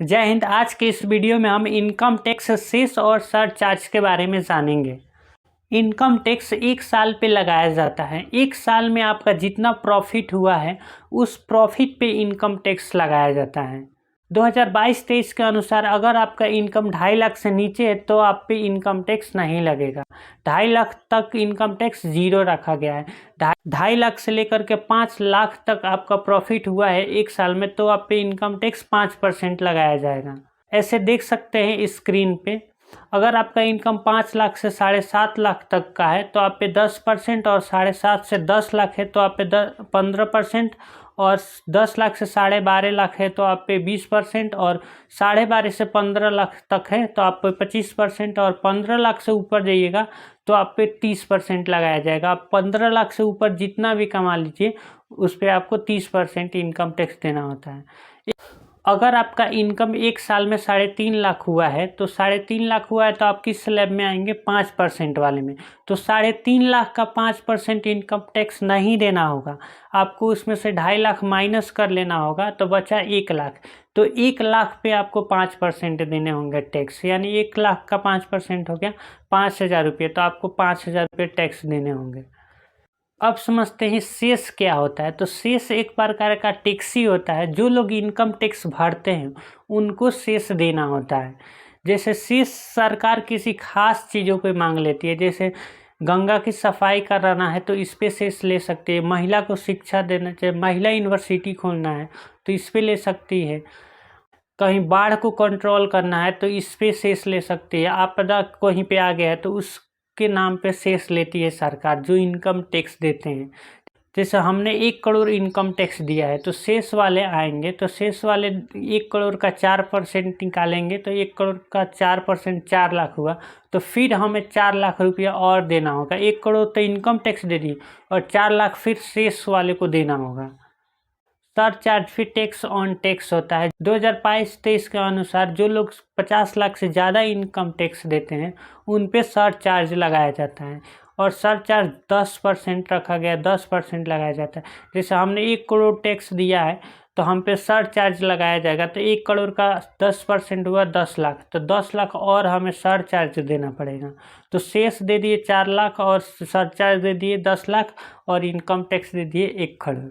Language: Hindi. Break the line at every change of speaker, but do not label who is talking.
जय हिंद। आज के इस वीडियो में हम इनकम टैक्स सेस और सरचार्ज के बारे में जानेंगे। इनकम टैक्स 1 साल पे लगाया जाता है। 1 साल में आपका जितना प्रॉफिट हुआ है उस प्रॉफिट पे इनकम टैक्स लगाया जाता है। 2022-23 के अनुसार अगर आपका इनकम 2.5 लाख से नीचे है तो आप पे इनकम टैक्स नहीं लगेगा। 2.5 लाख तक इनकम टैक्स जीरो रखा गया है। 2.5 लाख से लेकर के 5 लाख तक आपका प्रॉफिट हुआ है 1 साल में तो आप पे इनकम टैक्स 5% लगाया जाएगा। ऐसे देख सकते हैं स्क्रीन पे। अगर आपका इनकम 5 लाख से 7.5 लाख तक का है तो आप पे 10% और 7.5 से 10 लाख है तो आप पे 15% और 10 लाख से 12.5 लाख है तो आप पे 20% और 12.5 से 15 लाख तक है तो आप पे 25% और 15 लाख से ऊपर जाइएगा तो आप पे 30% लगाया जाएगा। आप 15 लाख से ऊपर जितना भी कमा लीजिए उस पर आपको 30% इनकम टैक्स देना होता है। अगर आपका इनकम 1 साल में 3.5 लाख हुआ है तो 3.5 लाख हुआ है तो आप किस स्लैब में आएंगे? 5% वाले में। तो 3.5 लाख का 5% इनकम टैक्स नहीं देना होगा आपको। उसमें से 2.5 लाख माइनस कर लेना होगा तो बचा 1 लाख। तो 1 लाख पे आपको 5% देने होंगे टैक्स, यानी 1 लाख का 5% हो गया 5,000 रुपये। तो आपको 5,000 रुपये टैक्स देने होंगे। अब समझते हैं सेस क्या होता है। तो सेस एक प्रकार का टैक्स ही होता है। जो लोग इनकम टैक्स भरते हैं उनको सेस देना होता है। जैसे सेस सरकार किसी खास चीज़ों पे मांग लेती है, जैसे गंगा की सफाई कराना है तो इस पे सेस ले सकती है। महिला को शिक्षा देना चाहिए, महिला यूनिवर्सिटी खोलना है तो इस पे ले सकती है। कहीं बाढ़ को कंट्रोल करना है तो इस पे सेस ले सकती है। आपदा कहीं पे आ गया है तो उसके नाम पे सेस लेती है सरकार, जो इनकम टैक्स देते हैं। जैसे हमने 1 करोड़ इनकम टैक्स दिया है तो शेष वाले आएंगे तो शेष वाले 1 करोड़ का 4% निकालेंगे तो 1 करोड़ का 4% 4 लाख हुआ। तो फिर हमें 4 लाख रुपया और देना होगा। 1 करोड़ तो इनकम टैक्स दे दी और 4 लाख फिर शेष वाले को देना होगा। सरचार्ज फिर टैक्स ऑन टैक्स होता है। 2022-23 के अनुसार जो लोग 50 लाख से ज़्यादा इनकम टैक्स देते हैं उन पे सरचार्ज लगाया जाता है और सरचार्ज 10% रखा गया, 10% लगाया जाता है। जैसे हमने 1 करोड़ टैक्स दिया है तो हम पे सरचार्ज लगाया जाएगा तो 1 करोड़ का 10% हुआ 10 लाख, तो 10 लाख और हमें सरचार्ज देना पड़ेगा। तो शेष दे दिए 4 लाख और सरचार्ज दे दिए 10 लाख और इनकम टैक्स दे दिए 1 करोड़।